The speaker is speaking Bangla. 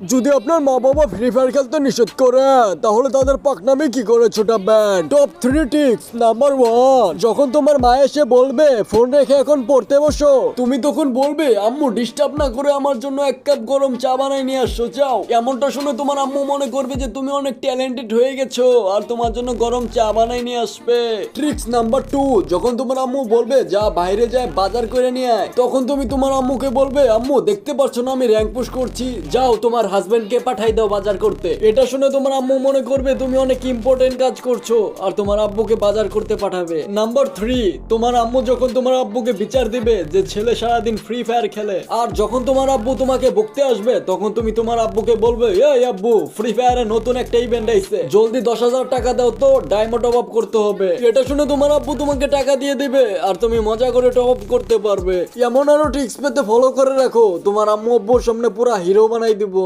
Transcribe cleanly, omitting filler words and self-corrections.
যদি আপনার মা বাবা ফ্রি ফায়ার খেলতে নিষেধ করে তাহলে তাদের পাকনামি কি করে ছোটাবেন? Top 3 tips. নাম্বার 1, যখন তোমার মা এসে বলবে ফোন রেখে এখন পড়তে বসো, তুমি তখন বলবে আম্মু ডিস্টার্ব না করে আমার জন্য এক কাপ গরম চা বানাই নিয়ে আসো যাও। এমনটা শুনে তোমার আম্মু মনে করবে যে তুমি অনেক ট্যালেন্টেড হয়ে গেছো আর তোমার জন্য গরম চা বানাই নিয়ে আসবে। ট্রিক্স নাম্বার 2, যখন তোমার আম্মু বলবে যা বাইরে যায় বাজার করে নিয়ে আয়, তখন তুমি তোমার আম্মুকে বলবে আম্মু দেখতে পারছো না আমি র্যাঙ্ক পুশ করছি, যাও তোমার হাজবেন্ডকে পাঠাই দাও বাজার করতে। এটা শুনে তোমার আম্মু মনে করবে তুমি অনেক ইম্পর্টেন্ট কাজ করছো আর তোমার আব্বুকে বাজার করতে পাঠাবে। নাম্বার 3, তোমার আম্মু যখন তোমার আব্বুকে বিচার দিবে যে ছেলে সারাদিন ফ্রি ফায়ার খেলে, আর যখন তোমার আব্বু তোমাকে বকতে আসবে তখন তুমি তোমার আব্বুকে বলবে এই আব্বু ফ্রি ফায়ারে নতুন একটা ইভেন্ট আইছে, জলদি 10,000 টাকা দাও তো ডায়মন্ড টপ আপ করতে হবে। এটা শুনে তোমার আব্বু তোমাকে টাকা দিয়ে দিবে আর তুমি মজা করে টপ আপ করতে পারবে। এমন আরো ট্রিক্স পেতে ফলো করে রাখো, তোমার আম্মু আব্বুর সামনে পুরা হিরো বানাই দিব।